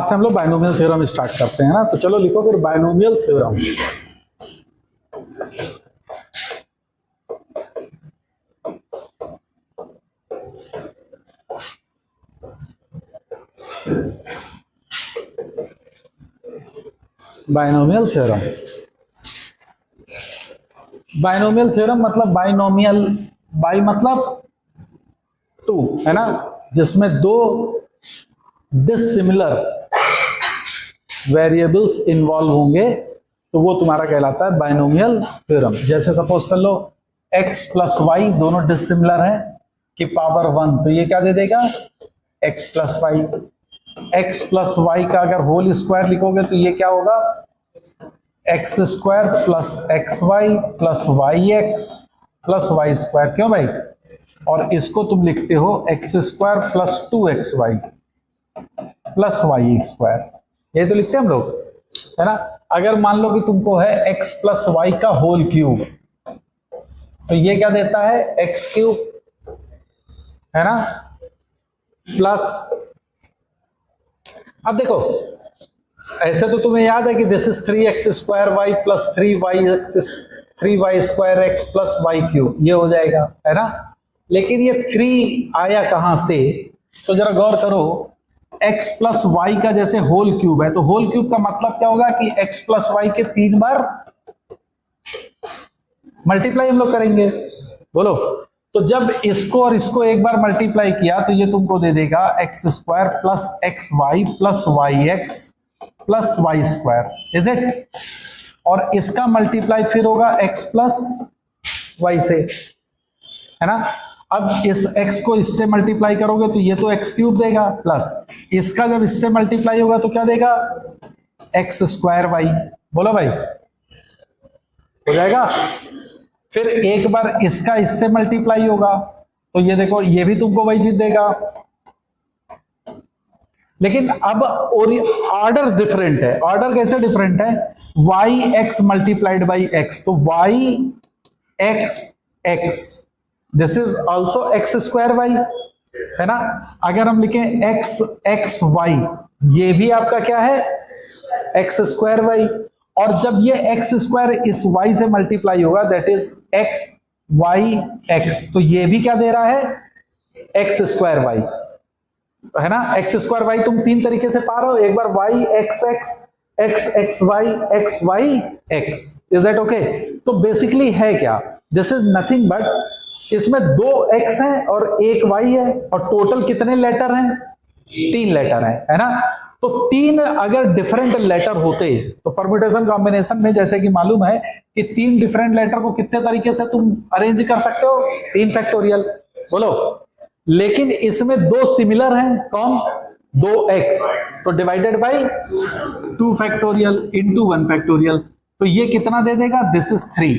से हम लोग बायनोमियल थ्योरम स्टार्ट करते हैं ना। तो चलो लिखो फिर binomial theorem. Binomial theorem, binomial theorem मतलब बायनोमियल, बाई मतलब टू है ना, जिसमें दो डिसिमिलर वेरिएबल्स इन्वॉल्व होंगे तो वो तुम्हारा कहलाता है बायनोमियल थ्योरम। जैसे सपोज कर लो x प्लस वाई दोनों डिसिमिलर हैं कि पावर 1, तो ये क्या दे देगा x plus y. x plus y का अगर होल स्क्वायर लिखोगे तो ये क्या होगा x square plus x y plus y x plus y square. क्यों भाई? और इसको तुम लिखते हो x square plus 2 XY plus y square, ये तो लिखते हैं हम लोग, है ना। अगर मान लो कि तुमको है x प्लस वाई का होल क्यूब, तो ये क्या देता है एक्स क्यूब, है ना, प्लस, अब देखो ऐसे तो तुम्हें याद है कि this is 3x square y plus 3y square x plus y cube, ये हो जाएगा, है ना। लेकिन ये 3 आया कहां से? तो जरा गौर करो, x प्लस वाई का जैसे होल क्यूब है, तो होल क्यूब का मतलब क्या होगा कि x प्लस वाई के 3 बार मल्टीप्लाई हम लोग करेंगे, बोलो। तो जब इसको और इसको एक बार मल्टीप्लाई किया तो ये तुमको दे देगा x square plus x y plus y x plus y square, is it. और इसका मल्टीप्लाई फिर होगा x प्लस वाई से, है ना। अब इस x को इससे मल्टीप्लाई करोगे तो ये तो x क्यूब देगा, प्लस इसका जब इससे मल्टीप्लाई होगा तो क्या देगा एक्स स्क्वायर वाई। बोलो भाई, हो जाएगा। फिर एक बार इसका इससे मल्टीप्लाई होगा तो ये देखो ये भी तुमको वही चीज देगा, लेकिन अब ऑर्डर डिफरेंट है। ऑर्डर कैसे डिफरेंट है? Y X multiplied by X, तो Y X X, this is also X square Y, है ना। अगर हम लिखें एक्स एक्स वाई, ये भी आपका क्या है एक्स स्क्वायर वाई। और जब ये एक्स स्क्वायर इस वाई से मल्टीप्लाई होगा that is x Y x, तो ये भी क्या दे रहा है एक्स स्क्वायर वाई, है ना। एक्स स्क्वायर वाई तुम तीन तरीके से पा रहे हो, एक बार Y X X, X X Y, X Y X, is that okay. तो बेसिकली है क्या, दिस इज नथिंग बट इसमें 2 x है और 1 y है, और टोटल कितने लेटर हैं 3 लेटर है ना। तो 3 अगर डिफरेंट लेटर होते तो परम्यूटेशन कॉम्बिनेशन में जैसे कि मालूम है कि 3 डिफरेंट लेटर को कितने तरीके से तुम अरेंज कर सकते हो, 3 फैक्टोरियल, बोलो। लेकिन इसमें 2 सिमिलर हैं, कौन 2x, तो divided by 2 factorial into 1 factorial, तो ये कितना दे देगा दिस इज 3।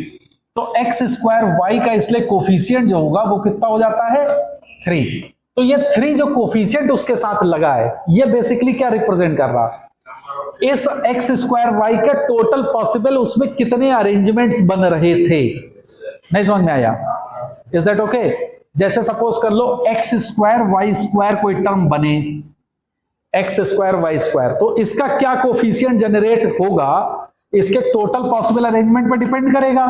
तो एक्स स्क्वायर वाई का इसलिए कोफिशिएंट जो होगा वो कितना हो जाता है 3। तो ये 3 जो कोफिशिएंट उसके साथ लगा है ये बेसिकली क्या रिप्रेजेंट कर रहा, इस एक्स स्क्वायर वाई का टोटल पॉसिबल उसमें कितने अरेंजमेंट्स बन रहे थे। नहीं समझ में आया? Is that okay? जैसे सपोज कर लो एक्स स्क्वायर वाई स्क्वायर कोई टर्म बने, एक्स स्क्वायर वाई स्क्वायर, तो इसका क्या कोफिशिएंट जनरेट होगा इसके टोटल पॉसिबल अरेंजमेंट पर डिपेंड करेगा,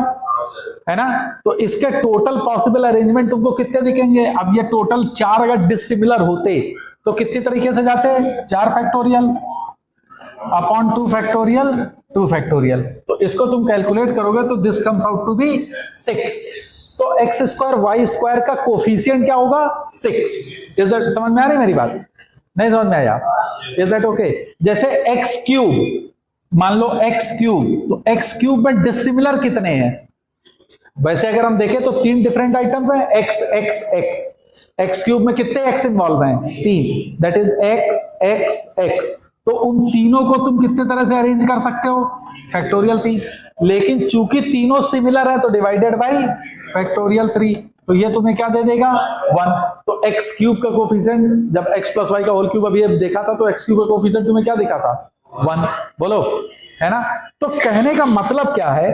है ना। तो इसके टोटल पॉसिबल अरेंजमेंट तुमको कितने दिखेंगे? अब ये टोटल 4 अगर डिसिमिलर होते तो कितने तरीके से जाते हैं 4 फैक्टोरियल अपॉन 2 फैक्टोरियल 2 फैक्टोरियल, तो इसको तुम कैलकुलेट करोगे तो this comes out to be 6। तो एक्स स्क्वायर वाई स्क्वायर का कोफिशिएंट क्या होगा 6। इज दैट समझ में आ रही मेरी बात? नहीं समझ में आया? Is that okay? जैसे एक्स क्यूब, मान लो एक्स क्यूब, तो एक्स क्यूब में डिसिमिलर कितने हैं? वैसे अगर हम देखें तो 3 डिफरेंट आइटम्स हैं, x X X, x cube में कितने एक्स इन्वॉल्व हैं 3, that is x X x. तो उन तीनों को तुम कितने तरह से अरेंज कर सकते हो फैक्टोरियल 3, लेकिन चूंकि तीनों सिमिलर है तो डिवाइडेड बाई फैक्टोरियल 3, तो ये तुम्हें क्या दे देगा 1। तो एक्स क्यूब का कोफिशिएंट जब एक्स प्लस वाई का होल क्यूब अभी देखा था तो एक्स क्यूब का कोफिशिएंट तुम्हें क्या दिखा था 1, बोलो, है ना। तो कहने का मतलब क्या है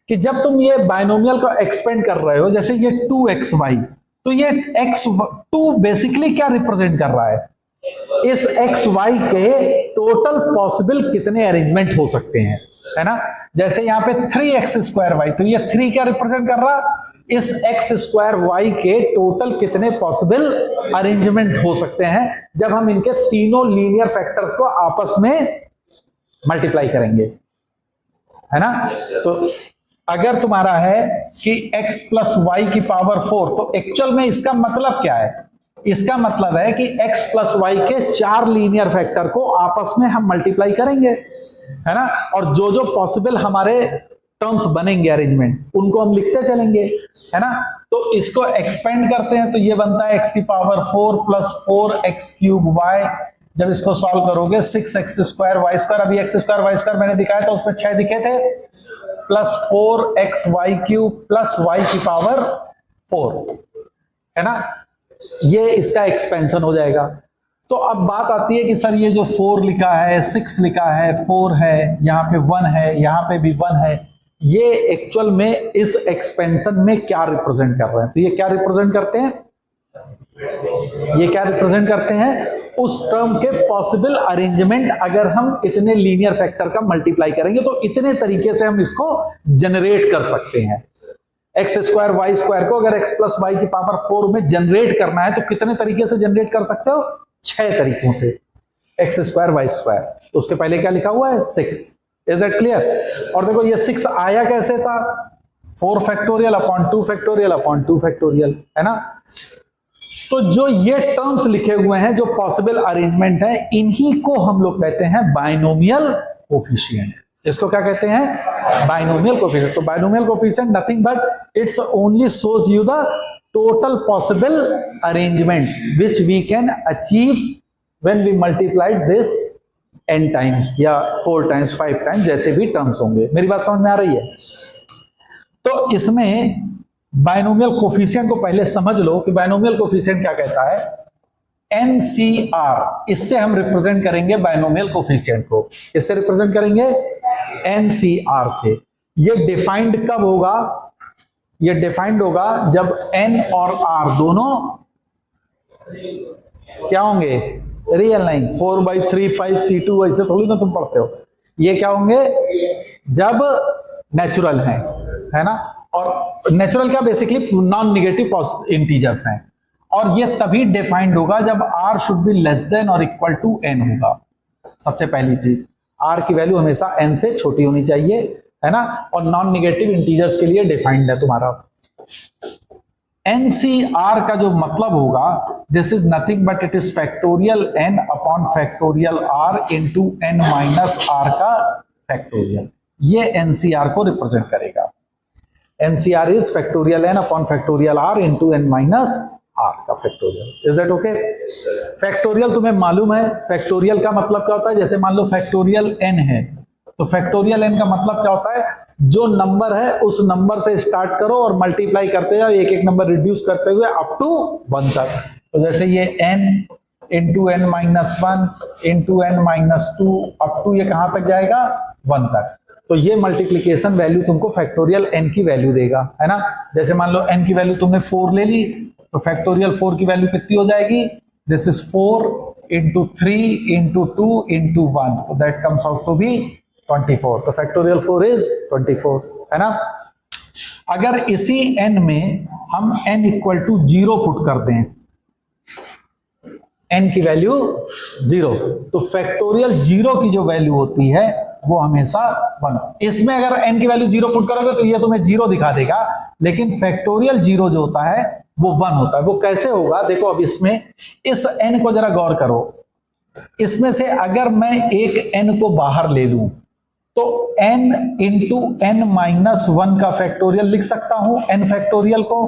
कि जब तुम ये बायनोमियल को एक्सपेंड कर रहे हो, जैसे ये 2xy, तो ये x2 बेसिकली क्या रिप्रेजेंट कर रहा है, इस एक्स वाई के टोटल पॉसिबल कितने अरेंजमेंट हो सकते हैं, है ना। जैसे यहां पे 3x² वाई, तो ये 3 क्या रिप्रेजेंट कर रहा, इस x² वाई के टोटल कितने पॉसिबल अरेंजमेंट हो सकते हैं जब हम इनके तीनों लीनियर फैक्टर्स को आपस में मल्टीप्लाई करेंगे, है ना। तो अगर तुम्हारा है कि x + y की पावर 4, तो एक्चुअल में इसका मतलब क्या है, इसका मतलब है कि x + y के 4 लीनियर फैक्टर को आपस में हम मल्टीप्लाई करेंगे, है ना। और जो जो पॉसिबल हमारे टर्म्स बनेंगे अरेंजमेंट, उनको हम लिखते चलेंगे, है ना। तो इसको एक्सपेंड करते हैं, तो ये बनता है x की पावर 4 + 4x³ y। जब इसको सॉल्व करोगे 6x² y², अभी x² y² मैंने दिखाया था, उसमें 6 दिखे थे, + 4xy³ + y की पावर 4, है ना। ये इसका एक्सपेंशन हो जाएगा। तो अब बात आती है कि सर ये जो 4 लिखा है, 6 लिखा है, 4 है, यहाँ पे 1 है, यहाँ पे भी 1 है, ये एक्चुअल में इस एक्सपेंशन में क्या रिप्रेजेंट कर रहे हैं, तो ये क्या रिप्रेजेंट करते हैं, ये क्या रिप्रेजेंट करते हैं, उस टर्म के पॉसिबल अरेंजमेंट अगर हम इतने लीनियर फैक्टर का मल्टीप्लाई करेंगे तो इतने तरीके से हम इसको जनरेट कर सकते हैं। x² y² को अगर x + y की पावर 4 में जनरेट करना है तो कितने तरीके से जनरेट कर सकते हो, 6 तरीकों से, x² y²। तो उसके पहले क्या लिखा हुआ है, 6। Is that clear. और देखो ये 6 आया कैसे था, 4 factorial upon 2 factorial upon 2 factorial, है ना। तो जो ये टर्म्स लिखे हुए हैं, जो पॉसिबल अरेंजमेंट है, इन्हीं को हम लोग कहते हैं बाइनोमियल कोफिशिएंट। इसको क्या कहते हैं, बाइनोमियल कोफिशिएंट। तो binomial coefficient nothing but it's only shows you the total possible arrangements which we can achieve when we multiplied this n times या 4 टाइम्स 5 टाइम्स, जैसे भी टर्म्स होंगे। मेरी बात समझ में आ रही है। तो इसमें बाइनोमियल कोफिशिएंट को पहले समझ लो कि बाइनोमियल कोफिशिएंट क्या कहता है, NCR, इससे हम रिप्रेजेंट करेंगे बाइनोमियल कोफिशिएंट को, इससे रिप्रेजेंट करेंगे NCR से। ये डिफाइंड कब होगा, ये डिफाइंड होगा जब n और r दोनों क्या होंगे, रियल नहीं। 4/3 5 C2 ऐसे थोड़ी ना तुम पढ़ते हो, ये क्या होंगे, जब नेचुरल है ना। और नेचुरल क्या, बेसिकली नॉन नेगेटिव इंटीजर्स हैं। और ये तभी डिफाइंड होगा जब r should be less than और इक्वल टू n होगा। सबसे पहली चीज, r की वैल्यू हमेशा n से छोटी होनी चाहिए, है ना। और नॉन नेगेटिव इंटीजर्स के लिए डिफाइंड है तुम्हारा। NCR का जो मतलब होगा, this is nothing but it is factorial n upon factorial r into n minus r का फैक्टोरियल। ये NCR को रिप्रेजेंट करेगा। NCR is factorial n upon factorial r into n minus r का factorial. Is that okay. Factorial तुम्हें मालूम है, factorial का मतलब क्या होता है। जैसे मान लो फैक्टोरियल n है, तो फैक्टोरियल n का मतलब क्या होता है, जो नंबर है उस नंबर से स्टार्ट करो और मल्टीप्लाई करते जाओ, एक एक नंबर रिड्यूस करते हुए अप टू 1 तक। तो जैसे ये n into n minus 1 into n minus 2 up to ये कहां तक जाएगा, 1 तक। तो ये मल्टीप्लीकेशन वैल्यू तुमको फैक्टोरियल n की वैल्यू देगा, है ना। जैसे मान लो n की वैल्यू तुमने 4 ले ली, तो फैक्टोरियल 4 की वैल्यू कितनी हो जाएगी, this is 4 into 3 into 2 into 1, तो that comes out to be 24। तो फैक्टोरियल 4 इज 24, है ना। अगर इसी n में हम n इक्वल टू 0 पुट कर दें, n की वैल्यू 0, तो फैक्टोरियल 0 की जो वैल्यू होती है वो हमेशा 1। इसमें अगर n की वैल्यू 0 पुट करोगे तो ये तुम्हें 0 दिखा देगा, लेकिन फैक्टोरियल 0 जो होता है वो 1 होता है। वो कैसे होगा, देखो अब इसमें इस n को जरा गौर करो। इसमें से अगर मैं एक n को बाहर ले लूं तो n इंटू n माइनस 1 का फैक्टोरियल लिख सकता हूं, n फैक्टोरियल को।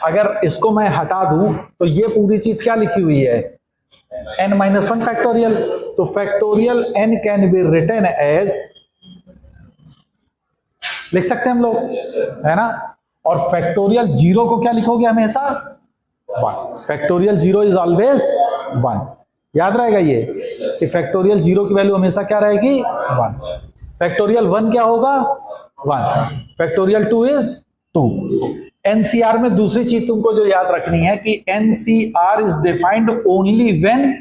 अगर इसको मैं हटा दूं तो ये पूरी चीज क्या लिखी हुई है, n माइनस 1 फैक्टोरियल। तो factorial n can be written as, लिख सकते हैं हम लोग, है ना। और फैक्टोरियल 0 को क्या लिखोगे हमेशा, 1। Factorial 0 is always 1। याद रहेगा ये कि फैक्टोरियल 0 की वैल्यू हमेशा क्या रहेगी, 1। फैक्टोरियल 1 क्या होगा, 1। Factorial 2 is 2। एनसीआर में दूसरी चीज तुमको जो याद रखनी है कि N C R is defined only when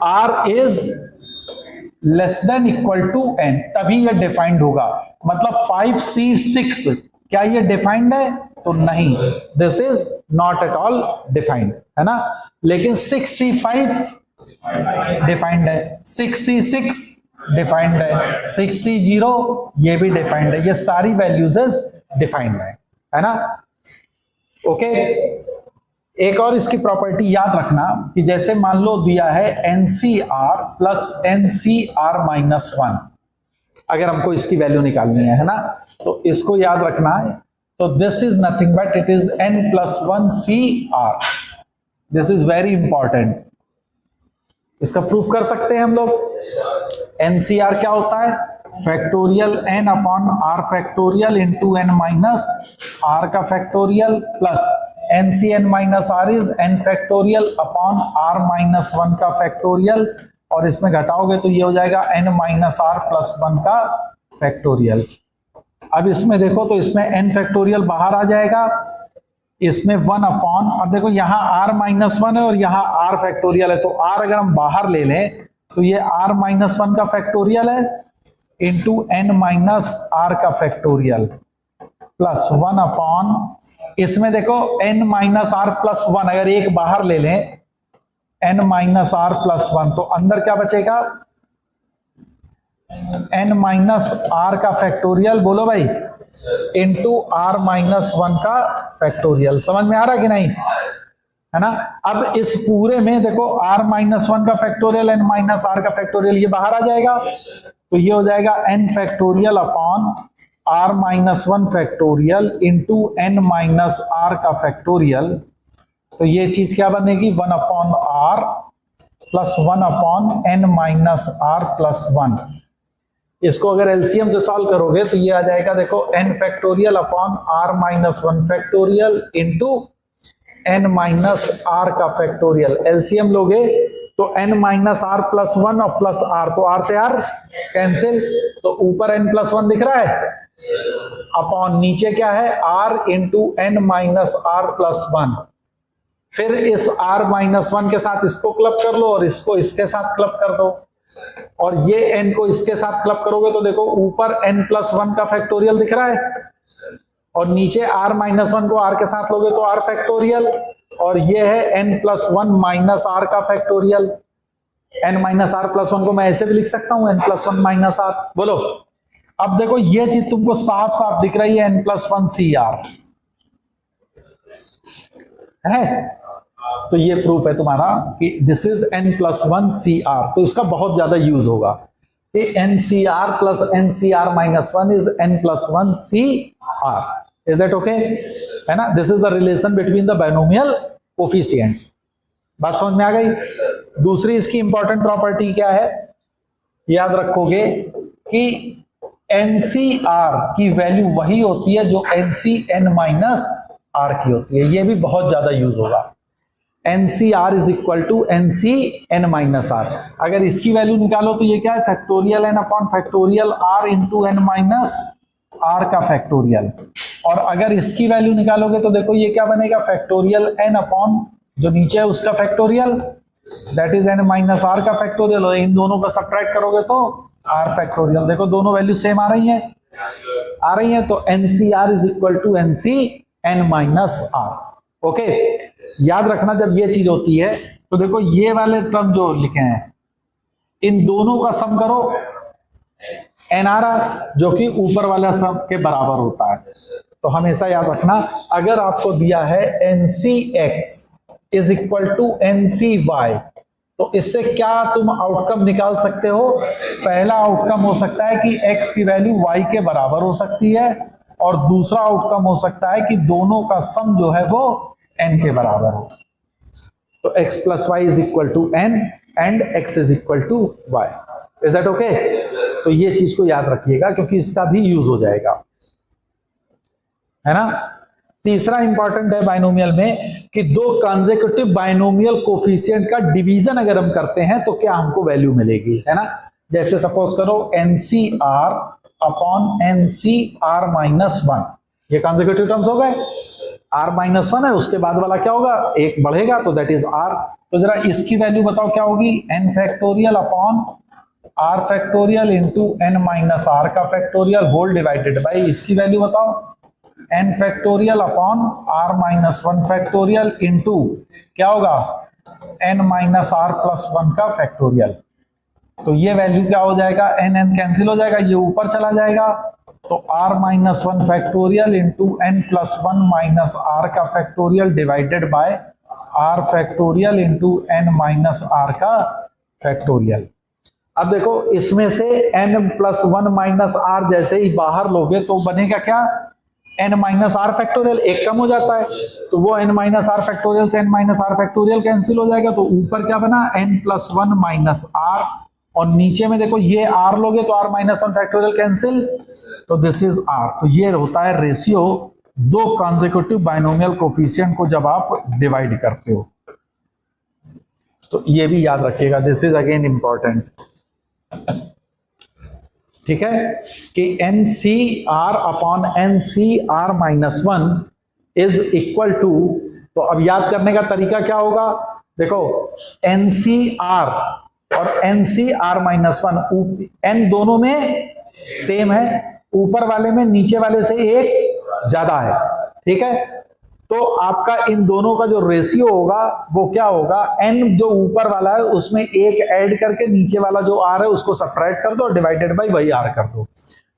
R is less than equal to N, तभी ये डिफाइंड होगा। मतलब 5C6 क्या ये डिफाइंड है? तो नहीं, this is not at all defined, है ना। लेकिन 6C5 डिफाइंड है, 6C6 डिफाइंड है, 6C0 ये भी डिफाइंड है, ये सारी वैल्यूज डिफाइंड है ना। ओके, एक और इसकी प्रॉपर्टी याद रखना कि जैसे मान लो दिया है NCR प्लस NCR माइनस 1, अगर हमको इसकी वैल्यू निकालनी है ना, तो इसको याद रखना है। तो this is nothing but it is N+1 CR। This is very important, इसका प्रूफ कर सकते हैं हम लोग। NCR क्या होता है? Factorial N upon R factorial into N minus R का factorial plus NCN minus R is N factorial upon R minus 1 का फैक्टोरियल, और इसमें घटाओगे तो ये हो जाएगा N माइनस R प्लस 1 का फैक्टोरियल। अब इसमें देखो तो इसमें N फैक्टोरियल बाहर आ जाएगा, इसमें 1 अपॉन, अब देखो यहाँ R माइनस 1 है और यहाँ R फैक्टोरियल है, तो R अगर हम बाहर ले लें तो ये R माइनस 1 का फैक्टोरियल है इंटू N माइनस R का फैक्टोरियल प्लस 1 अपॉन, इसमें देखो N माइनस R प्लस 1, अगर एक बाहर ले लें N माइनस R प्लस 1, तो अंदर क्या बचेगा? N माइनस R का फैक्टोरियल, बोलो भाई, इंटू R माइनस 1 का फैक्टोरियल। समझ में आ रहा कि नहीं, है ना। अब इस पूरे में देखो R माइनस 1 का फैक्टोरियल, N माइनस R का फैक्टोरियल, ये बाहर आ जाएगा, तो ये हो जाएगा N factorial upon R minus 1 factorial into N minus R का फैक्टोरियल। तो ये चीज क्या बनेगी? 1 upon R plus 1 upon N minus R plus 1। इसको अगर एलसीएम से सॉल्व करोगे तो ये आ जाएगा, देखो N factorial upon R minus 1 factorial into N minus R का फैक्टोरियल। एलसीएम लोगे तो N माइनस R प्लस 1 और प्लस R, तो R से R कैंसिल, तो ऊपर N प्लस 1 दिख रहा है, अपॉन नीचे क्या है? R into N minus R plus 1। फिर इस R माइनस 1 के साथ इसको क्लब कर लो और इसको इसके साथ क्लब कर दो, और ये N को इसके साथ क्लब करोगे तो देखो ऊपर N प्लस 1 का फैक्टोरियल दिख रहा है, और नीचे R माइनस 1 को R के साथ लोगे तो R फैक्टोरियल, और ये है N प्लस 1 माइनस R का factorial. N minus R plus 1 को मैं ऐसे भी लिख सकता हूं, N प्लस 1 माइनस R। बोलो, अब देखो ये चीज तुमको साफ साफ दिख रही है, N प्लस 1 CR है, तो ये प्रूफ है तुम्हारा कि this is N plus 1 CR। तो इसका बहुत ज्यादा यूज होगा कि NCR plus NCR minus 1 is N plus 1 CR। Is that okay, है ना। This is the relation between the binomial coefficients. बात समझ में आ गई। दूसरी इसकी इंपॉर्टेंट प्रॉपर्टी क्या है, याद रखोगे कि NCR की वैल्यू वही होती है जो NCN माइनस R की होती है। ये भी बहुत ज्यादा यूज होगा। NCR is equal to NCN minus R। अगर इसकी वैल्यू निकालो तो ये क्या है? Factorial N upon factorial R into N minus R का फैक्टोरियल। और अगर इसकी वैल्यू निकालोगे तो देखो ये क्या बनेगा? फैक्टोरियल N अपॉन जो नीचे है उसका factorial, that is N minus R का फैक्टोरियल, और इन दोनों का सब्ट्रैक्ट करोगे तो R फैक्टोरियल। देखो दोनों वैल्यू सेम आ रही हैं, तो NCR is equal to NCN minus R। Okay, याद रखना जब ये चीज होती है तो देखो ये वाले टर्म जो लिखे हैं इन दोनों का सम करो NRR, जो कि ऊपर वाला सम के बराबर होता है। तो हमेशा याद रखना, अगर आपको दिया है NCX is equal to NCY, तो इससे क्या तुम आउटकम निकाल सकते हो? पहला आउटकम हो सकता है कि x की वैल्यू y के बराबर हो सकती है, और दूसरा आउटकम हो सकता है कि दोनों का सम जो है वो n के बराबर हो। तो x plus y is equal to n and x is equal to y। Is that okay? तो ये चीज को याद रखिएगा क्योंकि इसका भी यूज हो जाएगा, है ना। तीसरा इंपॉर्टेंट है बाइनोमियल में कि दो कंसेक्यूटिव बाइनोमियल कोफिशिएंट का डिवीजन अगर हम करते हैं तो क्या हमको वैल्यू मिलेगी, है ना। जैसे सपोज करो NCR अपॉन NCR माइनस 1, ये कंसेक्यूटिव टर्म्स हो गए। r-1 है, उसके बाद वाला क्या होगा, एक बढ़ेगा तो दैट इज r। तो जरा इसकी वैल्यू बताओ क्या होगी, n factorial upon r factorial into n minus r का फैक्टोरियल होल डिवाइडेड बाई इसकी वैल्यू बताओ n factorial upon r-1 factorial into क्या होगा n माइनस r प्लस 1 का फैक्टोरियल। तो ये वैल्यू क्या हो जाएगा, n n कैंसिल हो जाएगा, ये ऊपर चला जाएगा, तो r-1 factorial into n plus 1 minus r का factorial divided by r factorial into n minus r का फैक्टोरियल। अब देखो इसमें से n प्लस 1 माइनस r जैसे ही बाहर लोगे तो बनेगा क्या, n माइनस आर फैक्टोरियल, एक कम हो जाता है, तो वो n माइनस आर फैक्टोरियल से n minus R factorial cancel हो जाएगा, तो ऊपर क्या बना n प्लस 1 माइनस आर, और नीचे में देखो ये r लोगे तो r माइनस 1 फैक्टोरियल कैंसिल, तो दिस इज r। तो ये होता है रेशियो दो कॉन्सेक्यूटिव बाइनोमियल कोफिशिएंट को जब आप डिवाइड करते हो। तो ये भी याद रखिएगा, दिस इज अगेन इंपॉर्टेंट, ठीक है, कि NCR upon NCR minus 1 is equal to, तो अब याद करने का तरीका क्या होगा, देखो NCR और NCR माइनस 1 n दोनों में सेम है, ऊपर वाले में नीचे वाले से एक ज्यादा है, ठीक है, तो आपका इन दोनों का जो रेशियो होगा वो क्या होगा, n जो ऊपर वाला है उसमें एक ऐड करके नीचे वाला जो r है उसको सब्ट्रैक्ट कर दो, डिवाइडेड बाई वही r कर दो।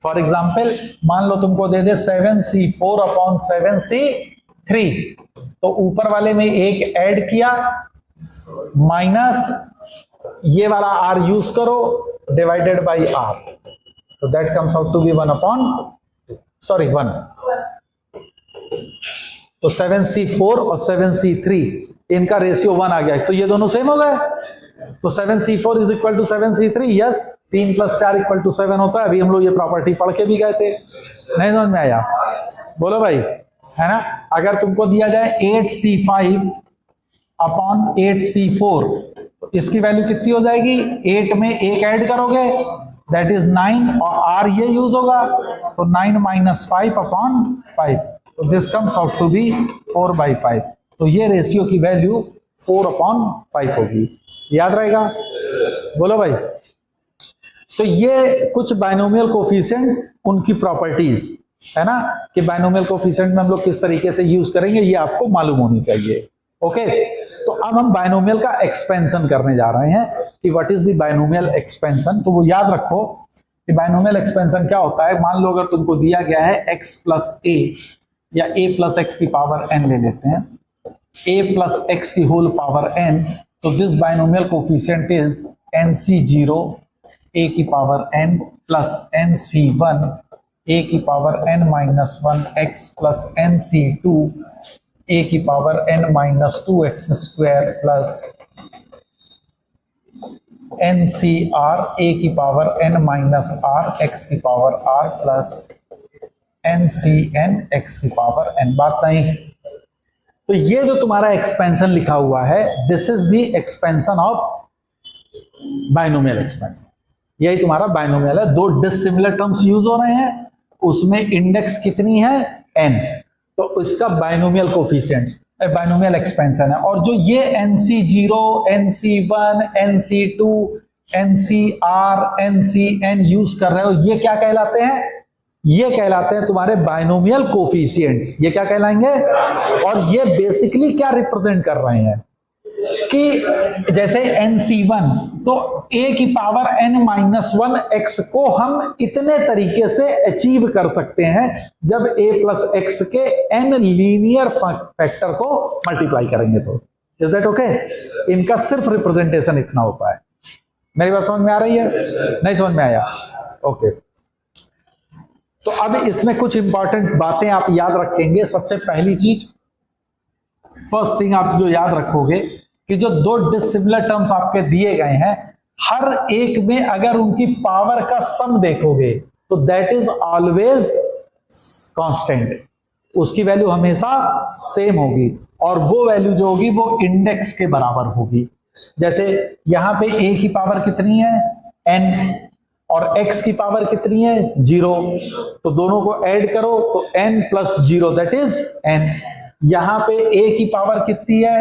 फॉर एग्जांपल मान लो तुमको दे दे 7c4 अपॉन 7c3, तो ऊपर वाले में एक ऐड किया माइनस ये वाला r यूज करो डिवाइडेड बाई r, तो that comes out to be 1 upon 1। तो 7c4 और 7c3 इनका रेशियो 1 आ गया, तो ये दोनों सेम हो गए, तो 7c4 is equal to 7c3, yes, 3 plus 4 equal to 7 होता है। अभी हम लोग ये प्रॉपर्टी पढ़ के भी गए थे, नहीं समझ में आया, बोलो भाई, है ना। अगर तुमको दिया जाए 8c5 अपॉन 8c4, तो इसकी वैल्यू कितनी हो जाएगी, 8 में एक ऐड करोगे दैट इज 9, और r ये यूज होगा, तो 9 माइनस 5 अपॉन 5, तो this comes out to be 4/5। तो ये रेशियो की वैल्यू 4/5 होगी, याद रहेगा, बोलो भाई। तो ये कुछ बाइनोमियल कोफिशिएंट्स, उनकी प्रॉपर्टीज है ना, कि बाइनोमियल कोफिशिएंट में हम लोग किस तरीके से यूज करेंगे ये आपको मालूम होनी चाहिए। ओके, तो अब हम बाइनोमियल का एक्सपेंशन करने जा रहे हैं कि what is the binomial expansion. तो वो याद रखो कि बाइनोमियल एक्सपेंशन क्या होता है। मान लो अगर तुमको दिया गया है x प्लस ए या a प्लस एक्स की पावर n ले लेते हैं, a प्लस एक्स की होल पावर n, तो this binomial coefficient is nc0 a की power n plus nc1 a की power n minus 1 x plus nc2 a की power n minus 2x square plus ncr a की power n minus r x की power r plus ncn x की power n। बात नहीं, तो ये जो तुम्हारा एक्सपेंशन लिखा हुआ है, this is the expansion of binomial expansion, यही तुम्हारा बाइनोमियल है। दो डिसिमिलर टर्म्स यूज हो रहे हैं, उसमें इंडेक्स कितनी है n, तो इसका बाइनोमियल कोफिशिएंट्स बाइनोमियल एक्सपेंशन है। और जो ये nc0 nc1 nc2 ncr ncn use कर रहे हो, ये क्या कहलाते हैं, ये कहलाते हैं तुम्हारे बाइनोमियल कोफिशिएंट्स। ये क्या कहलाएंगे, और ये बेसिकली क्या रिप्रेजेंट कर रहे हैं कि जैसे nc1, तो a की पावर n माइनस 1 x को हम इतने तरीके से अचीव कर सकते हैं जब a प्लस एक्स के n लीनियर फैक्टर को मल्टीप्लाई करेंगे। तो इज दैट ओके, इनका सिर्फ रिप्रेजेंटेशन इतना होता है। मेरी बात समझ में आ रही है, नहीं समझ में आया, ओके। तो अब इसमें कुछ इंपॉर्टेंट बातें आप याद रखेंगे। सबसे पहली चीज, फर्स्ट थिंग आप जो याद रखोगे कि जो दो डिसिमिलर टर्म्स आपके दिए गए हैं, हर एक में अगर उनकी पावर का सम देखोगे तो दैट इज ऑलवेज कांस्टेंट, उसकी वैल्यू हमेशा सेम होगी, और वो वैल्यू जो होगी वो इंडेक्स के बराबर होगी। जैसे यहां पे a की पावर कितनी है n, और x की पावर कितनी है 0, तो दोनों को ऐड करो तो n plus 0 that is n। यहां पे a की पावर कितनी है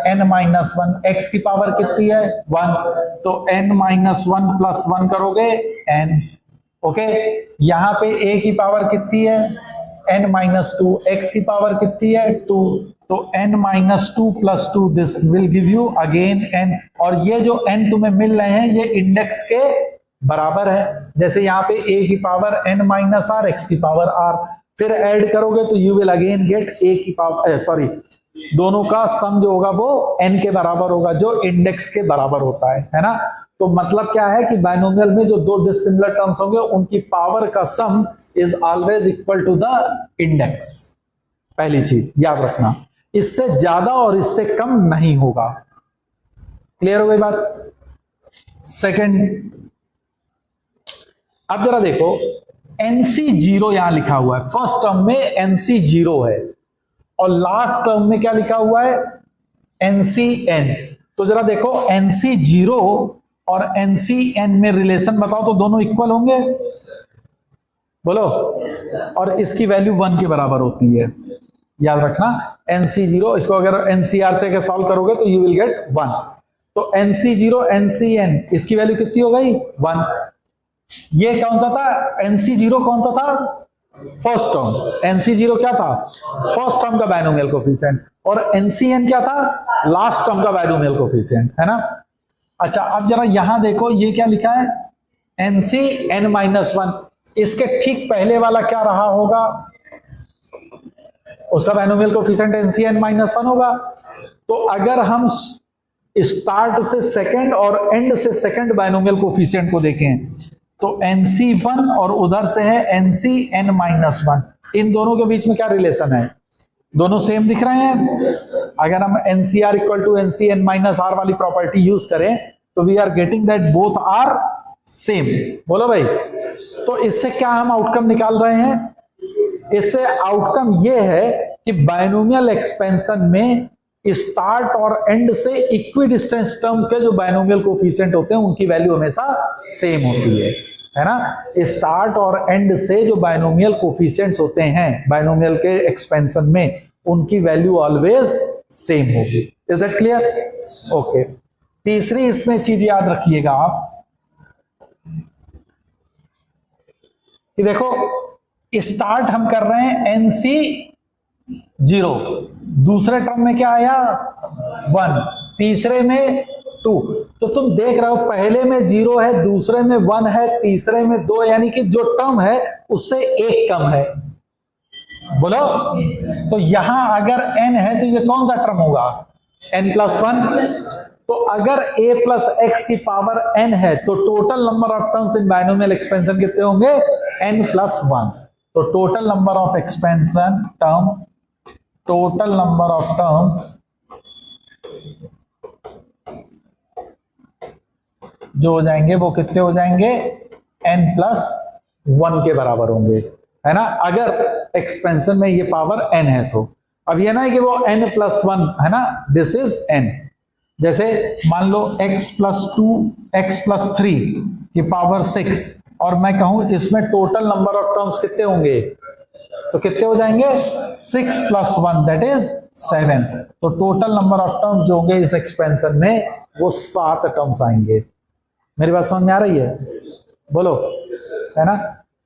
n माइनस 1, x की पावर कितनी है 1, तो n माइनस 1 प्लस 1 करोगे n। ओके, यहां पे a की पावर कितनी है n माइनस 2, x की पावर कितनी है 2, तो n minus 2 plus 2 this will give you again n। और ये जो n तुम्हें मिल रहे हैं ये इंडेक्स के बराबर है। जैसे यहाँ पे a की power n minus r, x की पावर r, फिर ऐड करोगे तो you will again get a की पावर सॉरी दोनों का सम जो होगा वो n के बराबर होगा, जो इंडेक्स के बराबर होता है ना। तो मतलब क्या है कि बाइनोमियल में जो दो डिसिमिलर टर्म्स होंगे उनकी पावर का sum is always equal to the index. पहली चीज याद रखना, इससे ज्यादा और इससे कम नहीं होगा। क्लियर हो गई बात। सेकंड, अब जरा देखो NC0 यहां लिखा हुआ है, फर्स्ट टर्म में NC0 है और लास्ट टर्म में क्या लिखा हुआ है NCN। तो जरा देखो NC0 और NCN में रिलेशन बताओ तो दोनों इक्वल होंगे, बोलो। और इसकी वैल्यू 1 के बराबर होती है, याद रखना। NC0 इसको अगर NCR से सॉल्व करोगे तो यू विल गेट 1। तो NC0 NCN इसकी वैल्यू कितनी हो गई 1। ये कौन सा था NC0 कौन सा था फर्स्ट टर्म, NC0 क्या था फर्स्ट टर्म का बाइनोमियल कोफिशिएंट, और NCN क्या था लास्ट टर्म का बाइनोमियल कोफिशिएंट, है ना। अच्छा, अब जरा यहां देखो ये क्या लिखा है NCN माइनस 1, इसके ठीक पहले वाला क्या रहा होगा, उसका बाइनोमियल कोफिशिएंट NCN माइनस 1 होगा। तो अगर हम स्टार्ट से सेकंड और एंड से सेकंड बाइनोमियल कोफिशिएंट को देखें तो NC1 और उधर से है NCN माइनस 1, इन दोनों के बीच में क्या रिलेशन है, दोनों सेम दिख रहे हैं। अगर हम NCR equal to NCN minus R वाली प्रॉपर्टी यूज करें तो we are getting that both are same. बोलो भाई, तो इससे क्या हम आउटकम निकाल रहे हैं, इससे आउटकम ये है कि बाइनोमियल एक्सपेंशन में स्टार्ट और एंड से इक्विडिस्टेंस टर्म के जो बाइनोमियल कोफिशिएंट होते हैं उनकी वैल्यू हमेशा सेम होती है ना। स्टार्ट और एंड से जो बाइनोमियल कोफिशिएंट्स होते हैं बाइनोमियल के एक्सपेंशन में उनकी वैल्यू ऑलवेज सेम होगी। Is that clear? ओके, तीसरी इसमें चीज याद रखिएगा आप कि देखो स्टार्ट हम कर रहे हैं NC0, दूसरे टर्म में क्या आया 1, तीसरे में 2, तो तुम देख रहे हो पहले में 0 है, दूसरे में 1 है, तीसरे में 2, यानी कि जो टर्म है उससे एक कम है। बोलो, तो यहां अगर n है तो ये कौन सा टर्म होगा n प्लस 1। तो अगर a प्लस x की पावर n है तो total number of terms in binomial expansion कितने होंगे n प्लस 1। तो total number of expansion term, total number of terms जो हो जाएंगे वो कितने हो जाएंगे n प्लस 1 के बराबर होंगे, है ना। अगर एक्सपेंशन में ये पावर n है तो अब ये ना है कि वो n प्लस 1 है ना, दिस इज n। जैसे मान लो x प्लस 2 x प्लस 3 की पावर 6 और मैं कहूं इसमें टोटल नंबर ऑफ टर्म्स कितने होंगे, तो कितने हो जाएंगे 6 प्लस 1 दैट इज 7। तो टोटल नंबर ऑफ टर्म्स जो होंगे इस एक्सपेंशन में वो 7 टर्म्स आएंगे। मेरी बात समझ में आ रही है? बोलो, है ना।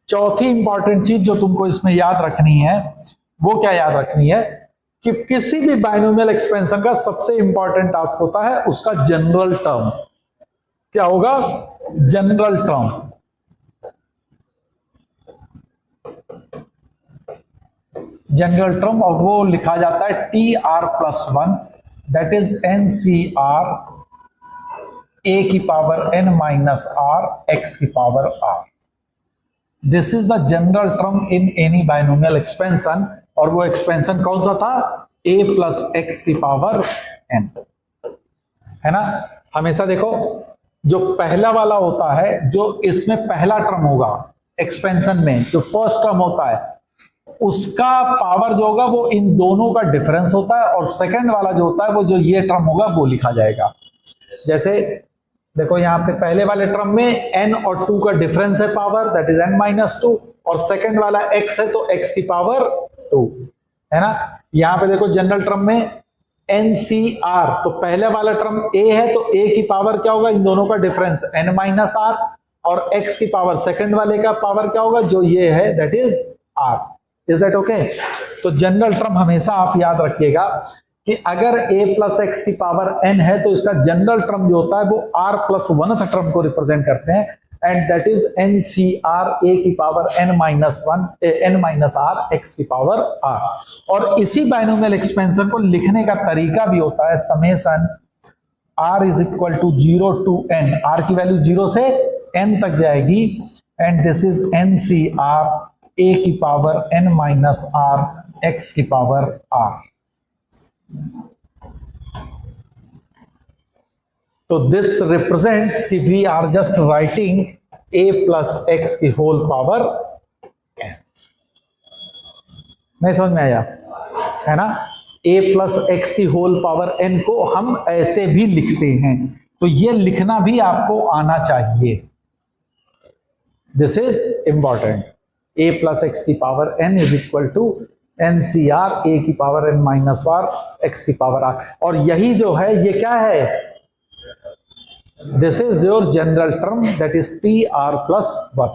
चौथी इंपॉर्टेंट चीज जो तुमको इसमें याद रखनी है वो क्या याद रखनी है कि किसी भी बाइनोमियल एक्सपेंशन का सबसे इंपॉर्टेंट टास्क होता है उसका जनरल टर्म। क्या होगा? General term. जनरल टर्म और वो लिखा जाता है TR plus 1 that is NCR a की power n minus r x की power r। This is the general term in any binomial expansion, और वो एक्सपेंशन कौन सा था a प्लस x की पावर n, है ना। हमेशा देखो जो पहला वाला होता है, जो इसमें पहला टर्म होगा एक्सपेंशन में, जो फर्स्ट टर्म होता है उसका पावर जो होगा वो इन दोनों का डिफरेंस होता है, और सेकंड वाला जो होता है वो जो ये टर्म होगा वो लिखा जाएगा। जैसे देखो यहाँ पे पहले वाले टर्म में n और 2 का डिफरेंस है पावर, दैट इज n-2, और सेकंड वाला x है तो x की पावर 2 है ना। यहाँ पे देखो जनरल टर्म में NCR, तो पहले वाला टर्म a है तो a की पावर क्या होगा, इन दोनों का डिफरेंस n-r, और x की पावर सेकंड वाले का पावर क्या होगा, जो ये है, that is r। Is that okay? तो जनरल टर्म हमेशा आप याद रखिएगा कि अगर a प्लस एक्स की पावर n है तो इसका जनरल टर्म जो होता है वो r प्लस 1th टर्म को रिप्रेजेंट करते हैं, and that is NCR, a की पावर n-r, x की पावर r। और इसी बाइनोमियल एक्सपेंशन को लिखने का तरीका भी होता है summation r is equal to 0 to n, r की वैल्यू 0 से n तक जाएगी, and this is NCR, a की पावर n-r, x की पावर r। तो दिस रिप्रेजेंट्स कि we are just writing a plus x की होल पावर n। नहीं समझ में आया है ना? a प्लस एक्स की होल पावर n को हम ऐसे भी लिखते हैं, तो ये लिखना भी आपको आना चाहिए। This is important. a plus x की power n is equal to NCR, a की पावर n-r, x की पावर r। और यही जो है ये क्या है, this is your general term, that is TR plus 1,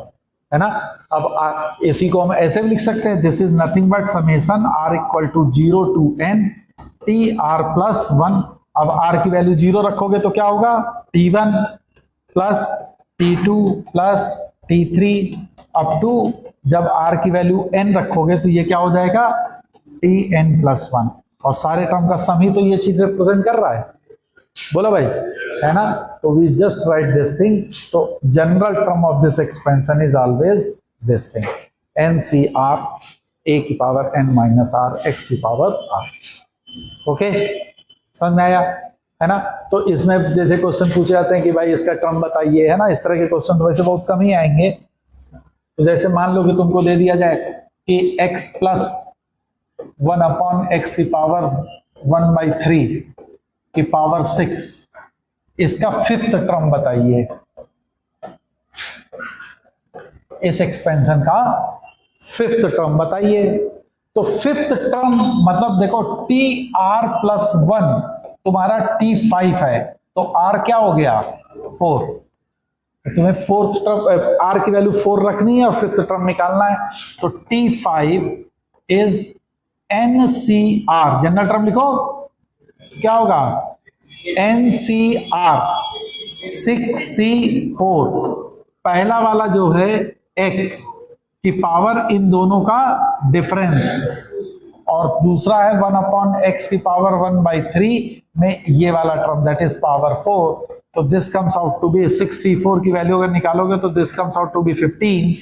है ना। अब इसी को हम ऐसे भी लिख सकते हैं, this is nothing but summation r equal to 0 to n TR plus 1। अब r की वैल्यू 0 रखोगे तो क्या होगा, T1 plus T2 plus T3 up to, जब r की वैल्यू n रखोगे तो ये क्या हो जाएगा, Tn प्लस 1, और सारे टर्म का सम ही तो ये चीज रिप्रेजेंट कर रहा है, बोला भाई, है ना। तो we just write this thing. तो general term of this expansion is always this thing, NCR, a की पावर n-r, x की पावर r। ओके, समझ में आया है ना। तो इसमें जैसे क्वेश्चन पूछे जाते हैं कि भाई इसका टर्म बताइए, है ना, इस तरह के क्वेश्चन तो वैसे बहुत कम ही आएंगे। तो जैसे मान लो कि तुमको दे दिया जाए कि x प्लस 1 अपॉन एक्स की पावर 1/3 की पावर 6, इसका 5th टर्म बताइए, इस एक्सपेंशन का 5th टर्म बताइए। तो 5th टर्म मतलब देखो TR प्लस 1 तुम्हारा T5 है, तो R क्या हो गया, 4। तुम्हें 4th टर्म r की वैल्यू 4 रखनी है और 5th टर्म निकालना है। तो T5 is NCR, general term लिखो, क्या होगा, NCR 6C4, पहला वाला जो है x की पावर इन दोनों का डिफरेंस, और दूसरा है 1 अपॉन एक्स की पावर 1/3 में ये वाला टर्म, दैट इज पावर 4। तो this comes out to be 6C4 की वैल्यू अगर निकालोगे तो this comes out to be 15।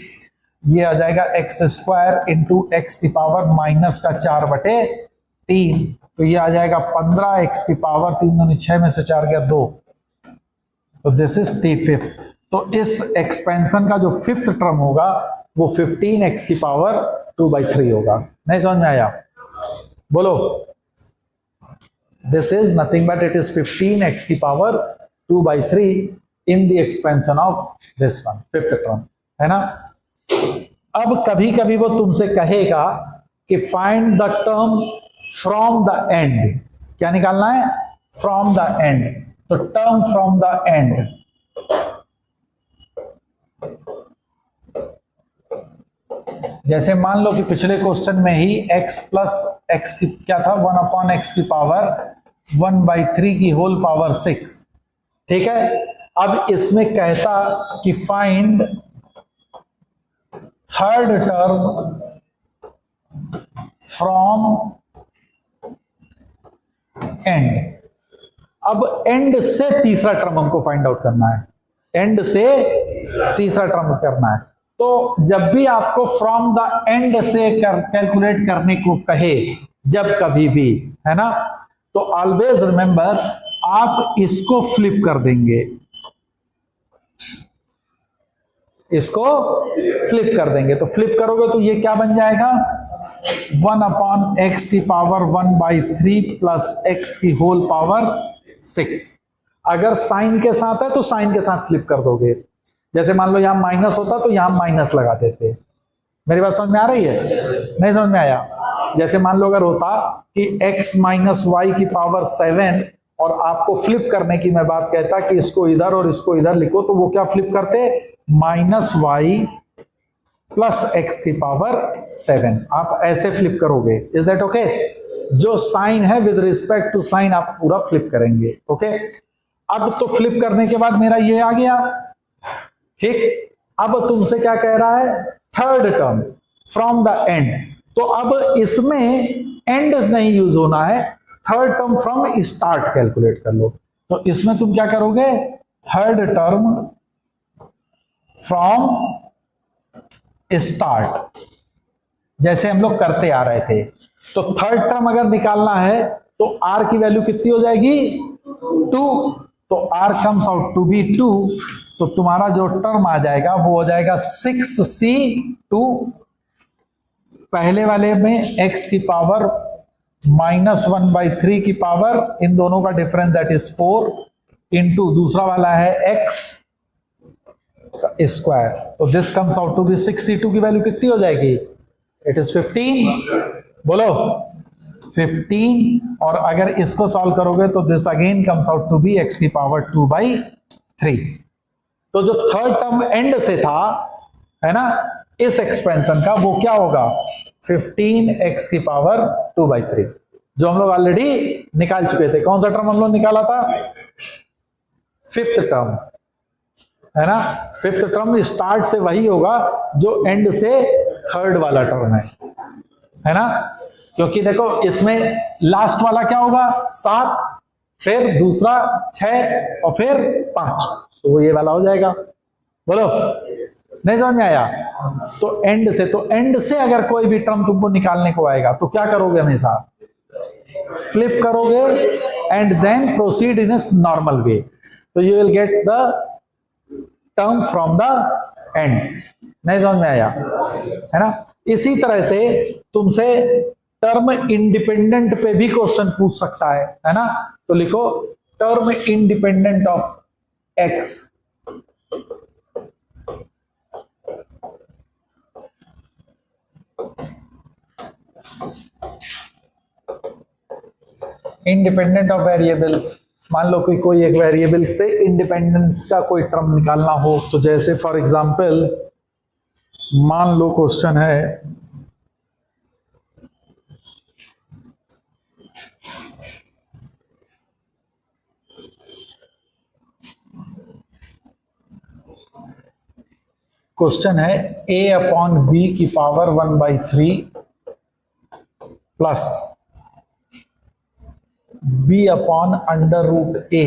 ये आ जाएगा x² इंटू एक्स की पावर माइनस का 4/3, तो ये आ जाएगा 15 x की पावर 3 दूनी 6 में से 4 गया 2, तो दिस इज T5। तो इस एक्सपेंशन का जो 5th टर्म होगा वो 15x की पावर 2/3 होगा। नहीं समझ में आया, बोलो। This is nothing but it is 15x की power 2/3 in the expansion of this one, 5th term, है ना। अब कभी कभी वो तुमसे कहेगा कि find the term from the end, क्या निकालना है, फ्रॉम द एंड। तो टर्म फ्रॉम द एंड, जैसे मान लो कि पिछले क्वेश्चन में ही x प्लस एक्स की क्या था, 1 अपॉन एक्स की पावर 1/3 की होल पावर 6, ठीक है। अब इसमें कहता कि find third term from and. अब एंड से तीसरा टर्म हमको फाइंड आउट करना है, एंड से तीसरा टर्म करना है। तो जब भी आपको फ्रॉम द एंड से कैलकुलेट करने को कहे, जब कभी भी, है ना, तो ऑलवेज रिमेंबर आप इसको फ्लिप कर देंगे, इसको फ्लिप कर देंगे। तो फ्लिप करोगे तो ये क्या बन जाएगा, 1 अपॉन एक्स की पावर 1/3 प्लस एक्स की होल पावर 6। अगर साइन के साथ है तो साइन के साथ फ्लिप कर दोगे। जैसे मान लो यहां माइनस होता तो यहां माइनस लगा देते। मेरी बात समझ में आ रही है? नहीं समझ में आया? जैसे मान लो अगर होता कि x माइनस वाई की पावर 7 और आपको फ्लिप करने की मैं बात कहता कि इसको इधर और इसको इधर लिखो, तो वो क्या फ्लिप करते? माइनस वाई प्लस एक्स की पावर 7। आप ऐसे फ्लिप करोगे। Is that okay? जो साइन है विद रिस्पेक्ट टू साइन आप पूरा फ्लिप करेंगे। ओके, अब तो फ्लिप करने के बाद मेरा ये आ गया, ठीक। अब तुमसे क्या कह रहा है? Third term from the end. तो अब इसमें एंड नहीं यूज होना है, third term from start calculate कर लो। तो इसमें तुम क्या करोगे? थर्ड टर्म फ्रॉम स्टार्ट, जैसे हम लोग करते आ रहे थे। तो थर्ड टर्म अगर निकालना है तो आर की वैल्यू कितनी हो जाएगी? 2। तो R comes out to be 2। तो तुम्हारा जो टर्म आ जाएगा वो हो जाएगा 6c2। पहले वाले में x की पावर -1/3 की पावर, इन दोनों का डिफरेंस दैट इज 4 इंटू दूसरा वाला है x स्क्वायर। तो this comes out to be 6c2 की वैल्यू कितनी हो जाएगी? It is 15। बोलो 15। और अगर इसको सॉल्व करोगे तो this again comes out to be x की पावर 2/3। तो जो थर्ड टर्म एंड से था, है ना, इस एक्सपेंशन का, वो क्या होगा? 15x की पावर 2/3, जो हम लोग ऑलरेडी निकाल चुके थे। कौन सा टर्म हम लोग निकाला था? फिफ्थ टर्म, है ना। फिफ्थ टर्म स्टार्ट से वही होगा जो एंड से थर्ड वाला टर्म है ना। क्योंकि देखो इसमें लास्ट वाला क्या होगा? 7, फिर दूसरा 6 और फिर 5, तो वो ये वाला हो जाएगा। बोलो, नहीं समझ में आया? तो एंड से अगर कोई भी टर्म तुमको निकालने को आएगा तो क्या करोगे? हमेशा फ्लिप करोगे एंड देन प्रोसीड इन इस नॉर्मल वे, तो you will get the term from the end. नहीं समझ में आया? है ना। इसी तरह से तुमसे टर्म इंडिपेंडेंट पे भी क्वेश्चन पूछ सकता है ना। तो लिखो term independent of x. Independent of variable, मान लो कि कोई एक वेरिएबल से इंडिपेंडेंस का कोई टर्म निकालना हो, तो जैसे फॉर एग्जांपल मान लो क्वेश्चन है a/b की पावर 1/3 प्लस b/√a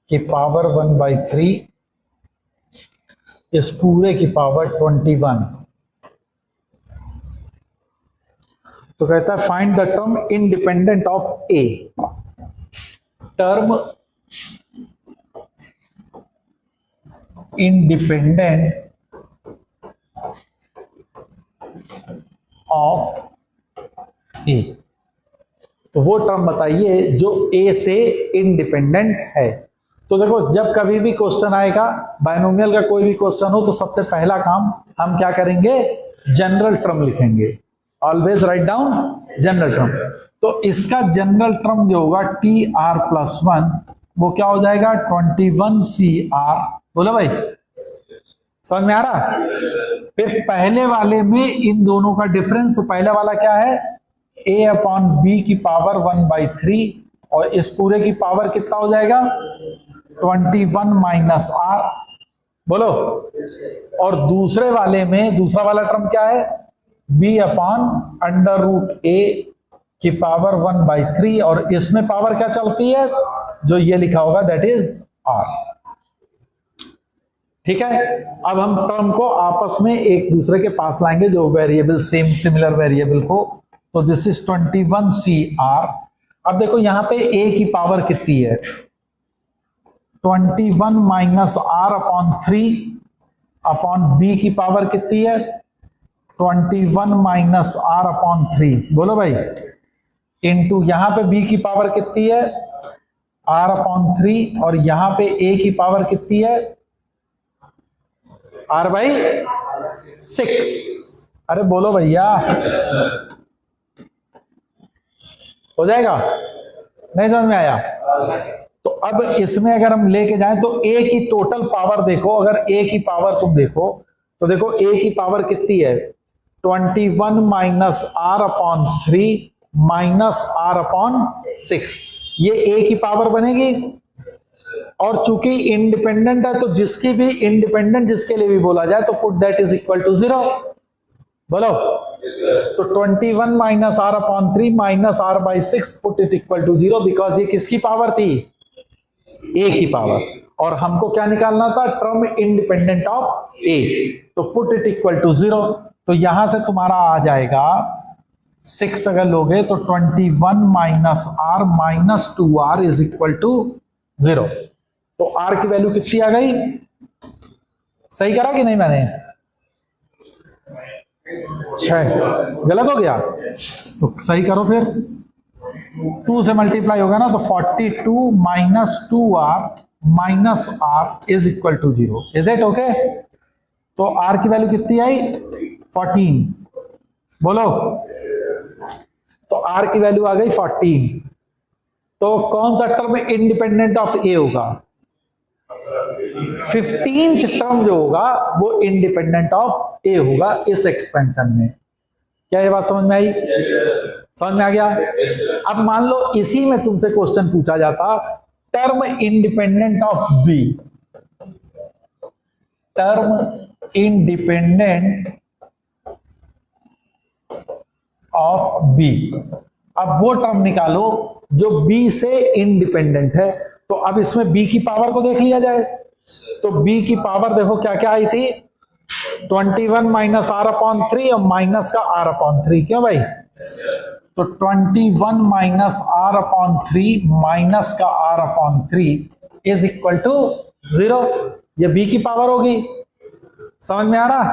की पावर 1/3 इस पूरे की पावर 21। तो कहता है find the term independent of a। Term independent of a, तो वो टर्म बताइए जो a से इंडिपेंडेंट है। तो देखो जब कभी भी क्वेश्चन आएगा बायनोमियल का कोई भी क्वेश्चन हो, तो सबसे पहला काम हम क्या करेंगे? जनरल टर्म लिखेंगे। Always write down general term. तो इसका जनरल टर्म जो होगा tr+1, वो क्या हो जाएगा? 21cr। बोलो भाई, समझ में आ रहा? फिर पहले वाले में इन दोनों का डिफरेंस, तो पहला वाला क्या है? a/b की पावर 1/3 और इस पूरे की पावर कितना हो जाएगा? 21 - r। बोलो। और दूसरे वाले में दूसरा वाला टर्म क्या है? b/√a की पावर 1/3 और इसमें पावर क्या चलती है? जो ये लिखा होगा दैट इज r। ठीक है। अब हम टर्म को आपस में एक दूसरे के पास लाएंगे, जो वेरिएबल सिमिलर वेरिएबल को। तो दिस इज 21cr। अब देखो यहां पे a की पावर कितनी है? 21 - r/3 अपॉन b की पावर कितनी है? 21 - r/3। बोलो भाई, इनटू यहां पे b की पावर कितनी है? r/3 और यहां पे a की पावर कितनी है, r/6। अरे बोलो भैया, हो जाएगा? नहीं समझ में आया? तो अब इसमें अगर हम लेके जाएं तो a की टोटल पावर देखो, अगर a की पावर तुम देखो तो देखो a की पावर कितनी है, 21 माइनस r/3 माइनस r/6, ये a की पावर बनेगी। और चूंकि इंडिपेंडेंट है तो जिसकी भी इंडिपेंडेंट जिसके लिए भी बोला जाए तो put that is equal to 0। बोलो। तो 21 minus r/3 minus r/6 put it equal to 0, because ये किसकी पावर थी, a की पावर, और हमको क्या निकालना था, टर्म इंडिपेंडेंट ऑफ a, तो पुट इट इक्वल टू 0। तो यहां से तुम्हारा आ जाएगा 6 अगर लोगे तो 21 minus r minus 2r is equal to 0। तो r की वैल्यू कितनी आ गई, सही करा कि नहीं मैंने, 6, गलत हो गया तो सही करो फिर, 2 से मल्टीप्लाई होगा ना, तो 42 minus 2r minus r is equal to 0। Is it okay? तो r की वैल्यू कितनी आई, 14। बोलो। तो r की वैल्यू आ गई 14। तो कौन सा टर्म इंडिपेंडेंट ऑफ a होगा, 15th टर्म जो होगा वो इंडिपेंडेंट ऑफ a होगा इस एक्सपेंशन में। क्या ये बात समझ में आई? समझ में आ गया? अब मान लो इसी में तुमसे क्वेश्चन पूछा जाता, term independent of b, term independent of b। अब वो टर्म निकालो जो b से इंडिपेंडेंट है। तो अब इसमें b की पावर को देख लिया जाए, तो b की पावर देखो क्या क्या आई थी, 21 माइनस r/3 और माइनस का r/3। क्यों भाई? तो 21 माइनस r/3 माइनस का r/3 इज इक्वल टू 0। ये b की पावर होगी, समझ में आ रहा?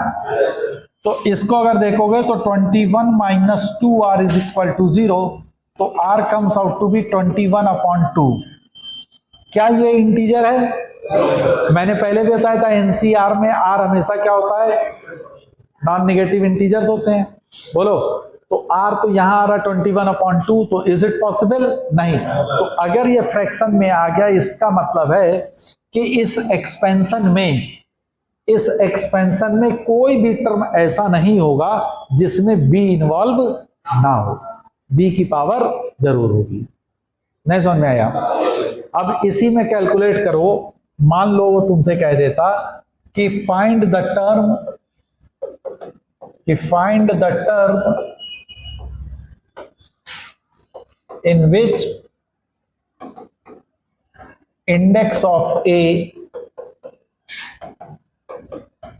तो इसको अगर देखोगे तो 21 minus 2r is equal to 0, तो r comes out to be 21/2। क्या ये इंटीजर है? मैंने पहले भी बताया था एनसीआर में r हमेशा क्या होता है, नॉन नेगेटिव इंटीजर्स होते हैं। बोलो। तो r तो यहां आ रहा 21/2, तो इज इट पॉसिबल? नहीं। तो अगर ये फ्रैक्शन में आ गया, इसका मतलब है कि इस एक्सपेंशन में कोई भी टर्म ऐसा नहीं होगा जिसमें b इन्वॉल्व ना हो, b की पावर जरूर होगी। नहीं समझ में आया? अब इसी में कैलकुलेट करो, मान लो वो तुमसे कह देता कि find the term in which index of a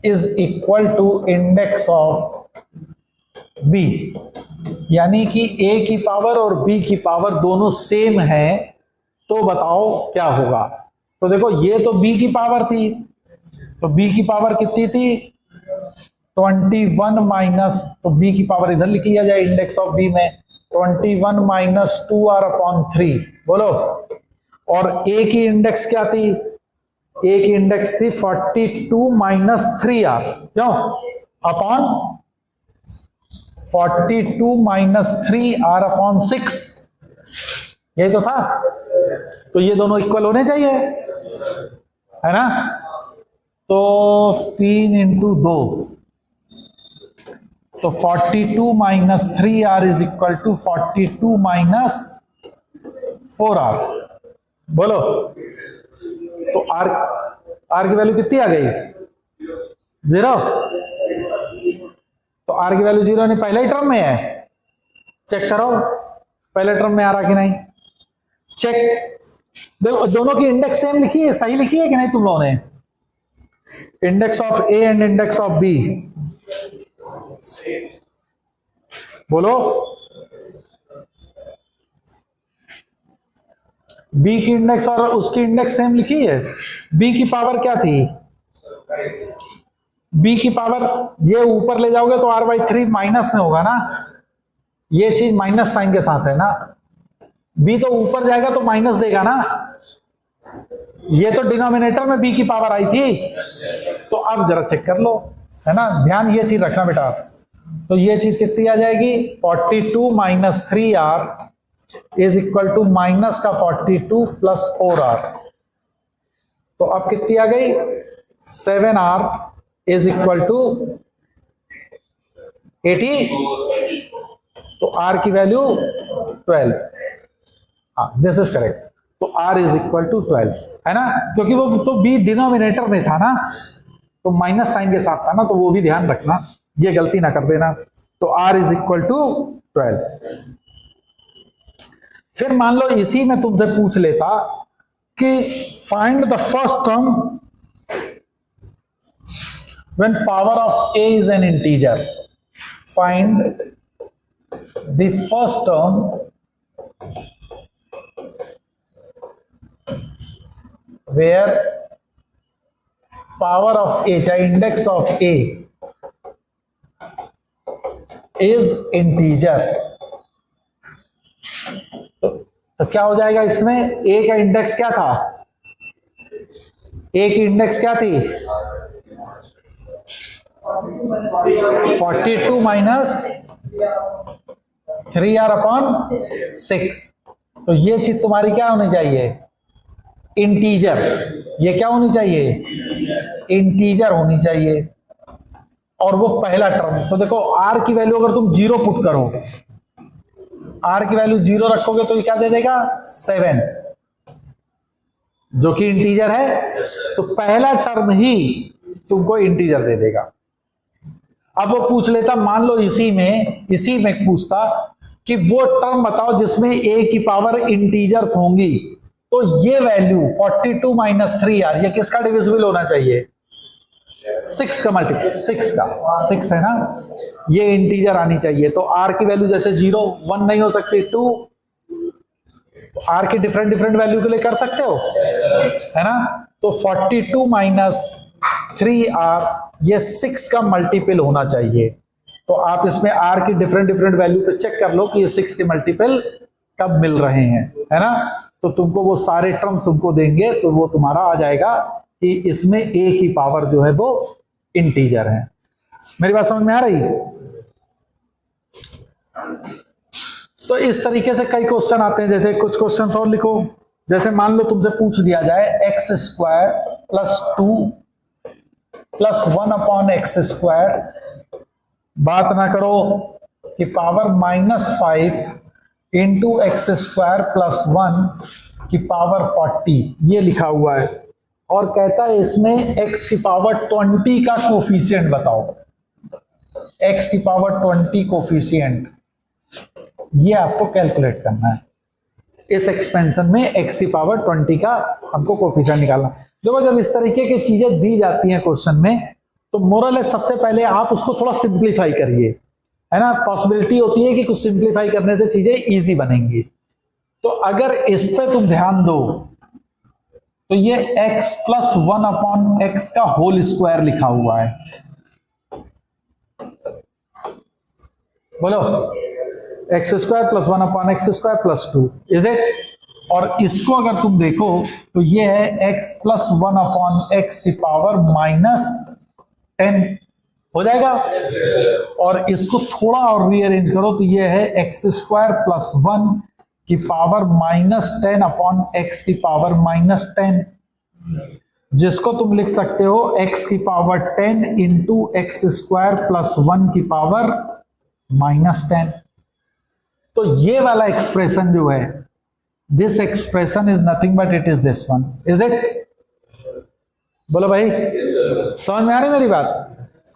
is equal to index of b, यानी कि a की पावर और b की पावर दोनों सेम है, तो बताओ क्या होगा। तो देखो ये तो b की पावर थी, तो b की पावर कितनी थी, 21 माइनस, तो b की पावर इधर लिख लिया जाए इंडेक्स ऑफ b में, 21 माइनस 2r/3। बोलो। और a की इंडेक्स क्या थी, a की इंडेक्स थी 42 माइनस 3r, क्यों, अपॉन 42 माइनस 3r/6, यही तो था। तो ये दोनों इक्वल होने चाहिए, है ना? तो 3 इंटू 2, तो 42 minus 3r is equal to 42 minus 4r। बोलो। तो r की वैल्यू कितनी आ गई, 0। तो r की वैल्यू 0 नहीं, पहले ही टर्म में है, चेक करो पहले टर्म में आ रहा कि नहीं, चेक। देखो दोनों की इंडेक्स सेम लिखी है, सही लिखी है कि नहीं तुम लोगों ने, index of a and index of b। बोलो। b की इंडेक्स और उसकी इंडेक्स सेम लिखी है। b की पावर क्या थी, b की पावर, ये ऊपर ले जाओगे तो r/3 माइनस में होगा ना, ये चीज माइनस साइन के साथ है ना, b तो ऊपर जाएगा तो माइनस देगा ना, ये तो डिनोमिनेटर में b की पावर आई थी। तो अब जरा चेक कर लो, है ना, ध्यान ये चीज रखना बेटा। तो ये चीज कितनी आ जाएगी, 42 minus 3r is equal to minus का 42 प्लस 4r। तो अब कितनी आ गई, 7r इज इक्वल टू 80। तो r की वैल्यू 12। हाँ, दिस इज करेक्ट। तो r इज इक्वल टू 12, है ना, क्योंकि वो तो b डिनोमिनेटर में था ना, तो माइनस साइन के साथ था ना, तो वो भी ध्यान रखना, ये गलती ना कर देना। तो r इज इक्वल टू 12। फिर मान लो इसी में तुमसे पूछ लेता कि find the first term when power of a is an integer. Find the first term where power of a, चाहे index of a is integer। तो क्या हो जाएगा इसमें, a का इंडेक्स क्या था, a की इंडेक्स क्या थी, 42 माइनस 3r अपॉन 6। तो ये चीज तुम्हारी क्या होनी चाहिए, इंटीजर। ये क्या होनी चाहिए, इंटीजर होनी चाहिए। और वो पहला टर्म, तो देखो r की वैल्यू अगर तुम 0 पुट करो, r की वैल्यू 0 रखोगे तो ये क्या दे देगा, 7, जो कि इंटीजर है। तो पहला टर्म ही तुमको इंटीजर दे देगा। अब वो पूछ लेता, मान लो इसी में पूछता कि वो टर्म बताओ जिसमें a की पावर इंटीजर्स होंगी। तो ये वैल्यू 42 माइनस 3r, ये किसका डिविजिबल होना चाहिए, 6 का मल्टीपल, 6 है ना, ये इंटीजर आनी चाहिए। तो r की वैल्यू जैसे 0, 1 नहीं हो सकती, 2। तो r की डिफरेंट वैल्यू के लिए कर सकते हो, है ना। तो 42 माइनस 3r ये 6 का मल्टीपल होना चाहिए। तो आप इसमें r की डिफरेंट वैल्यू पे चेक कर लो कि ये 6 के मल्टीपल कब मिल रहे हैं, है ना। तो तुमको वो सारे टर्म्स तुमको देंगे, तो वो तुम्हारा आ जाएगा कि इसमें a की पावर जो है वो इंटीजर है। मेरी बात समझ में आ रही। तो इस तरीके से कई क्वेश्चन आते हैं। जैसे कुछ क्वेश्चन और लिखो, जैसे मान लो तुमसे पूछ दिया जाए x² plus 2 plus 1 upon x², बात ना करो कि पावर -5 इंटू x² प्लस 1 की पावर 40, ये लिखा हुआ है। और कहता है इसमें x की पावर 20 का कोफिशिएंट बताओ, x की पावर 20 कोफिशिएंट, ये आपको कैलकुलेट करना है। इस एक्सपेंशन में x की पावर 20 का हमको कोफिशिएंट निकालना। देखो जब इस तरीके की चीजें दी जाती हैं क्वेश्चन में, तो मोरल है सबसे पहले आप उसको थोड़ा सिंप्लीफाई करिए, है ना। पॉसिबिलिटी होती है कि कुछ सिंप्लीफाई करने से चीजें इजी बनेंगी। तो अगर इस पे तुम ध्यान दो तो ये x प्लस 1 अपॉन x का होल स्क्वायर लिखा हुआ है। बोलो, x² plus 1 upon x² plus 2, is it. और इसको अगर तुम देखो तो ये है x प्लस 1 अपॉन x की पावर -10 हो जाएगा। और इसको थोड़ा और रीअरेंज करो तो ये है x² प्लस 1 की पावर -10 अपॉन x की पावर -10, जिसको तुम लिख सकते हो x की पावर 10 इंटू x² प्लस 1 की पावर -10। तो ये वाला एक्सप्रेशन जो है, this expression is nothing but it is this one, is it. बोलो भाई, समझ में आ रही मेरी बात।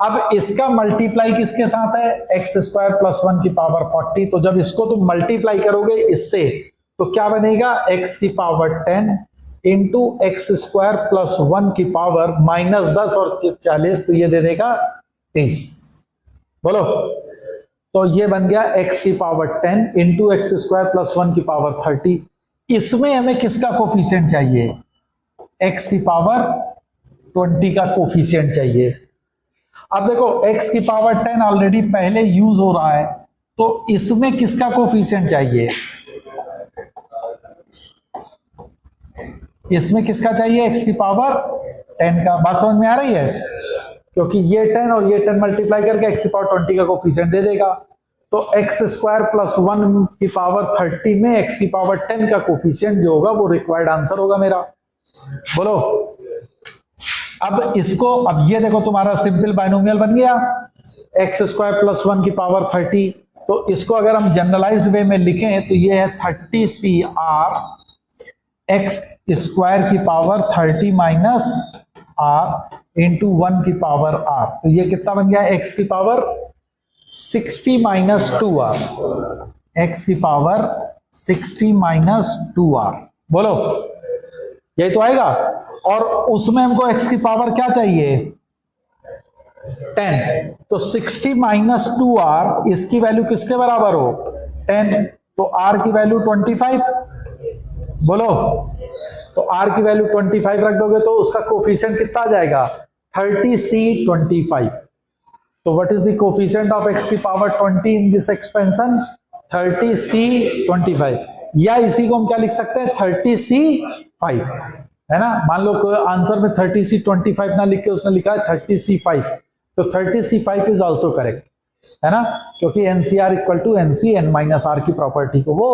अब इसका मल्टीप्लाई किसके साथ है, x² प्लस 1 की पावर 40। तो जब इसको तुम मल्टीप्लाई करोगे इससे तो क्या बनेगा, x की पावर 10 इंटू x² प्लस 1 की पावर -10 और 40, तो ये दे देगा 30। बोलो, तो ये बन गया x की पावर 10 इंटू x² प्लस 1 की पावर 30। इसमें हमें किसका कोफिशिएंट चाहिए, x की पावर 20 का कोफिशिएंट चाहिए। अब देखो x की पावर 10 ऑलरेडी पहले यूज हो रहा है, तो इसमें किसका कोफिशिएंट चाहिए, इसमें किसका चाहिए, x की पावर 10 का। बात समझ में आ रही है? क्योंकि ये 10 और ये 10 मल्टीप्लाई करके x की पावर 20 का कोफिशिएंट दे देगा। तो x स्क्वायर प्लस 1 की पावर 30 में x की पावर 10 का कोफिशिएंट जो होगा वो रिक्वायर्ड आंसर होगा मेरा। बोलो। अब इसको, अब ये देखो तुम्हारा सिंपल बाइनोमियल बन गया, x स्क्वायर प्लस 1 की पावर 30। तो इसको अगर हम जनरलाइज्ड वे में लिखें तो ये है 30CR x स्क्वायर की पावर 30 माइनस r इंटू 1 की पावर r। तो ये कितना बन गया, x की पावर 60 माइनस 2r, x की पावर 60 माइनस 2r। बोलो, यही तो आएगा। और उसमें हमको x की पावर क्या चाहिए, 10। तो 60 माइनस 2r, इसकी वैल्यू किसके बराबर हो, 10। तो r की वैल्यू 25। बोलो, तो r की वैल्यू 25 रख दोगे तो उसका कोफिशिएंट कितना आ जाएगा, 30C25। तो what is the coefficient of x की power 20 in this expansion, 30C25। या इसी को हम क्या लिख सकते हैं, 30C5, है ना। मान लो कोई आंसर में 30C25 ना लिख के उसने लिखा है 30C5, तो 30C5 इज ऑल्सो करेक्ट, है ना, क्योंकि NCR equal to NC n minus R की प्रॉपर्टी को वो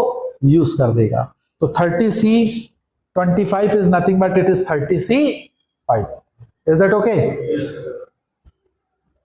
यूज कर देगा। तो 30C25 is nothing but it is 30C5। Is that okay?